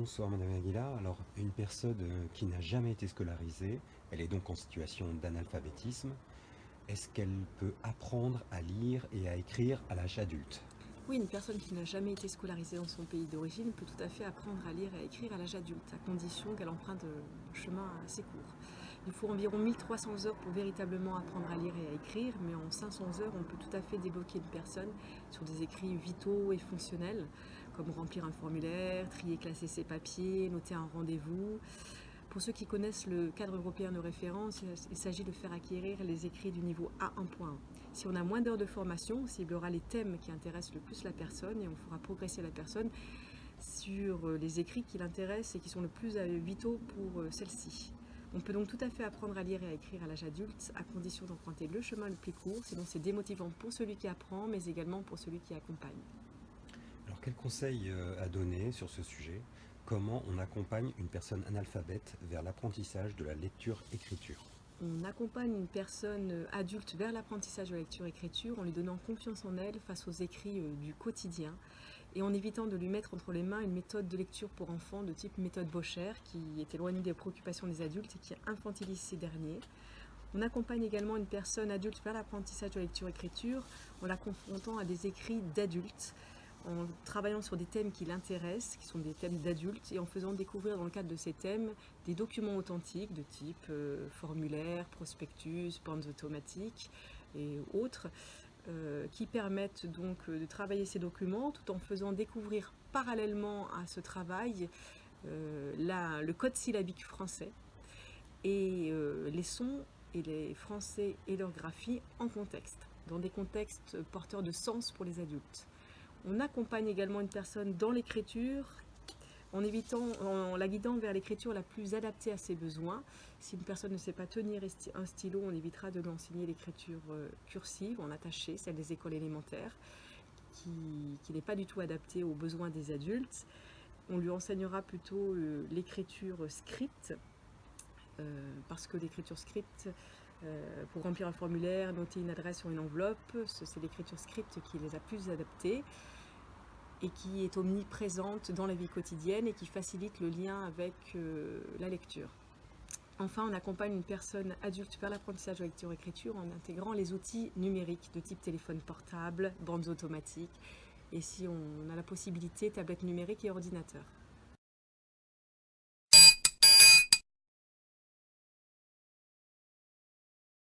Bonsoir Madame Aguilar. Alors, une personne qui n'a jamais été scolarisée, elle est donc en situation d'analphabétisme. Est-ce qu'elle peut apprendre à lire et à écrire à l'âge adulte? Oui, une personne qui n'a jamais été scolarisée dans son pays d'origine peut tout à fait apprendre à lire et à écrire à l'âge adulte, à condition qu'elle emprunte un chemin assez court. Il faut environ 1300 heures pour véritablement apprendre à lire et à écrire, mais en 500 heures, on peut tout à fait débloquer une personne sur des écrits vitaux et fonctionnels, comme remplir un formulaire, trier, classer ses papiers, noter un rendez-vous. Pour ceux qui connaissent le cadre européen de référence, il s'agit de faire acquérir les écrits du niveau A1.1. Si on a moins d'heures de formation, on ciblera les thèmes qui intéressent le plus la personne et on fera progresser la personne sur les écrits qui l'intéressent et qui sont le plus vitaux pour celle-ci. On peut donc tout à fait apprendre à lire et à écrire à l'âge adulte, à condition d'emprunter le chemin le plus court, sinon c'est démotivant pour celui qui apprend, mais également pour celui qui accompagne. Alors, quel conseil à donner sur ce sujet? Comment on accompagne une personne analphabète vers l'apprentissage de la lecture-écriture? On accompagne une personne adulte vers l'apprentissage de la lecture-écriture en lui donnant confiance en elle face aux écrits du quotidien et en évitant de lui mettre entre les mains une méthode de lecture pour enfants de type méthode Bocher qui est éloignée des préoccupations des adultes et qui infantilise ces derniers. On accompagne également une personne adulte vers l'apprentissage de la lecture-écriture en la confrontant à des écrits d'adultes, en travaillant sur des thèmes qui l'intéressent, qui sont des thèmes d'adultes, et en faisant découvrir dans le cadre de ces thèmes des documents authentiques de type formulaire, prospectus, bandes automatiques et autres, qui permettent donc de travailler ces documents tout en faisant découvrir parallèlement à ce travail le code syllabique français et les sons et les français et leur graphie en contexte, dans des contextes porteurs de sens pour les adultes. On accompagne également une personne dans l'écriture en la guidant vers l'écriture la plus adaptée à ses besoins. Si une personne ne sait pas tenir un stylo, on évitera de lui enseigner l'écriture cursive en attaché, celle des écoles élémentaires, qui n'est pas du tout adaptée aux besoins des adultes. On lui enseignera plutôt l'écriture script, parce que l'écriture script, pour remplir un formulaire, noter une adresse sur une enveloppe, c'est l'écriture script qui les a plus adaptées et qui est omniprésente dans la vie quotidienne et qui facilite le lien avec la lecture. Enfin, on accompagne une personne adulte vers l'apprentissage de lecture-écriture en intégrant les outils numériques de type téléphone portable, bandes automatiques et si on a la possibilité, tablette numérique et ordinateur.